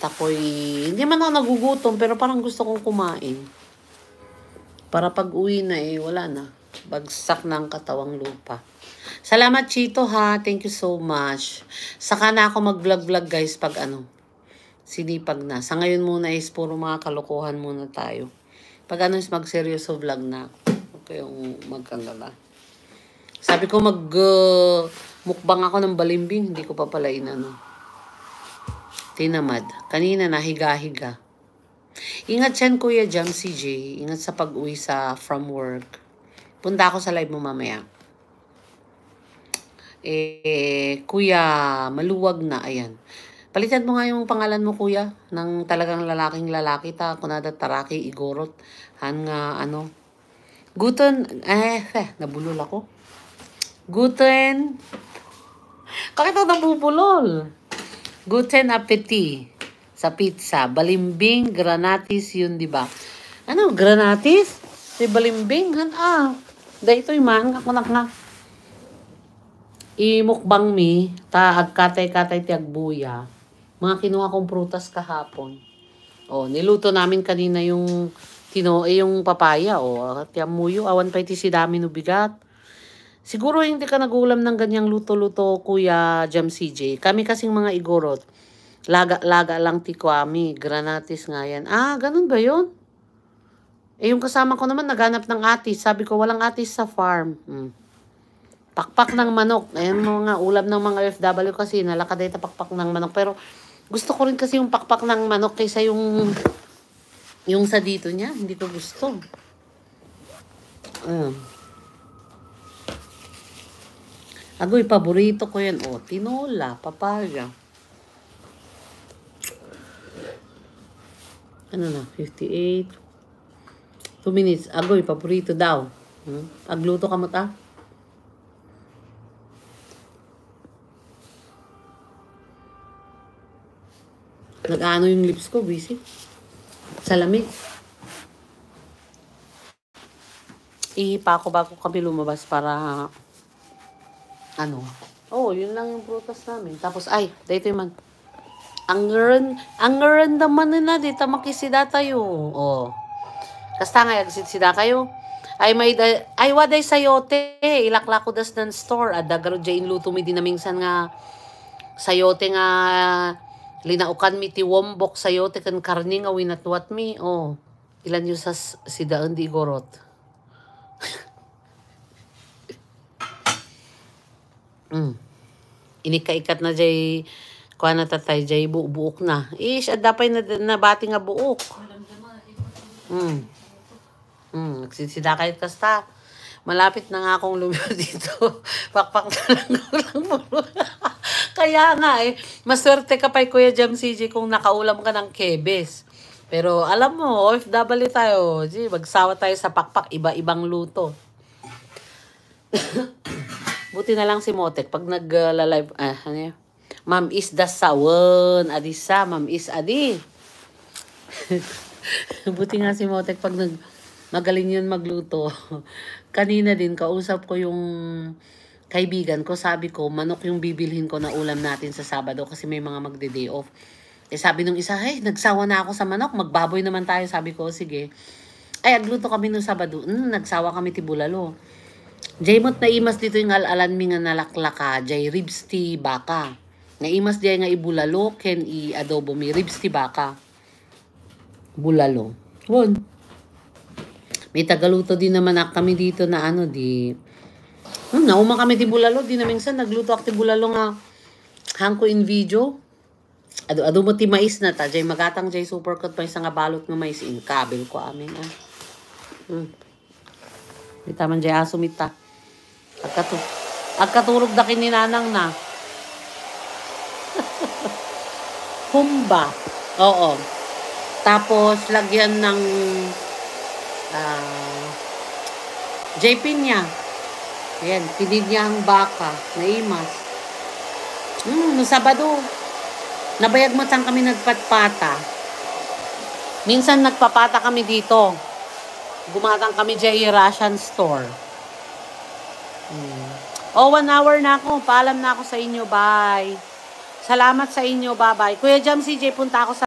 ako'y, hindi man ako nagugutom, pero parang gusto kong kumain. Para pag uwi na wala na. Bagsak ng katawang lupa. Salamat, Chito, ha. Thank you so much. Saka na ako mag-vlog-vlog, guys, pag sinipag na. Sa ngayon muna puro mga kalokohan muna tayo. Pag is mag-seryoso vlog na. Okay, yung magkangala. Sabi ko mukbang ako ng balimbing. Hindi ko pa pala tinamad. Kanina nahiga-higa. Ingat yan, Kuya Jam CJ. Ingat sa pag-uwi from work. Punta ako sa live mo mamaya. Kuya, maluwag na. Ayan. Palitan mo nga yung pangalan mo, Kuya. Ng talagang lalaking lalaki. Kunada Taraki, Igorot. Guten. Nabulol ako. Guten. Bakit ako nabubulol? Guten appetit sa pizza. Balimbing, granatis, yun, di ba? Granatis? Si balimbing? Dahito yung man. Ako nga. Imukbang mi. Agkatay-katay tiagbuya. Mga kinuha kong prutas kahapon. Niluto namin kanina yung yung papaya. Tiamuyo. Awan pa iti si dami no bigat. Siguro hindi ka nagulam ng ganyang luto-luto, Kuya Jam CJ. Kami kasing mga Igorot. Laga lang ti kwami. Granatis nga yan. Ganun ba yun? Yung kasama ko naman naghanap ng atis. Sabi ko, walang atis sa farm. Pakpak ng manok. Ayan mga ulam ng mga FW kasi. Nalakaday ta pakpak ng manok. Pero gusto ko rin kasi yung pakpak ng manok kaysa yung sa dito niya. Hindi ko gusto. Agoy, paborito ko yan. Tinola, papaya. 58. 2 minutes. Agoy, paborito daw. Agluto ka mo ta? Nag-ano yung lips ko, busy. Sa lamig. Ihipa ko bago kami lumabas para yun lang yung prutas namin. Tapos, dito yung man. Ang ngaran naman na dito makisida tayo. Kasta nga, agsitsida kayo. Waday sayote. Ilaklako das ng store. Adagaro dyan luto mi dinamingsan nga sayote nga linaukan mi ti wombok sayote kan karni nga winatwat mi. Ilan yung sa sidaan di Igorot. Inikaikat na jay kuha na tatay jay buuk na. Adapay na bati nga buuk. Nagsisida kayo kasta. Malapit na nga akong lumiyo dito. Pakpak na lang puro. Kaya nga maswerte ka pa Kuya Jam CJ kung nakaulam ka ng kebes. Pero alam mo, OFW tayo. Magsawa tayo sa pakpak. Iba-ibang luto. Buti na lang si Motek pag nag-live, Ma'am is the sawan, adisa, Ma'am is adi. Buti nga si Motek pag magaling yun magluto. Kanina din, kausap ko yung kaibigan ko, sabi ko, manok yung bibilhin ko na ulam natin sa Sabado kasi may mga magde-day off. Sabi nung isa, nagsawa na ako sa manok, magbaboy naman tayo. Sabi ko, sige. Agluto kami nung Sabado. Nagsawa kami ti bulalo. Jaymot na imas dito yung alalan mi nga nalaklaka, jay ribs ti baka. Naimas diya nga ibulalo, ken i-adobo mi ribs ti baka. Bulalo. May tagaluto din naman kami dito na nauma kami ti bulalo, di na minsan nagluto ak ti bulalo nga hangko in video. Ado mo ti mais na ta, jay magatang jay super cut pa isang nga balot nga mais in kabel ko amin Mita man jay aso mita. Agkaturog da kininanang na. Humba. Oo. Tapos lagyan ng JP niya. Ayan, pinid niya ang baka. Naimas. No Sabado. Nabayag mo saan kami nagpatpata. Minsan nagpapata kami dito. Gumatang kami dyan Russian store. 1 hour na ako. Paalam na ako sa inyo. Bye. Salamat sa inyo. Bye-bye. Kuya Jam CJ, punta ako sa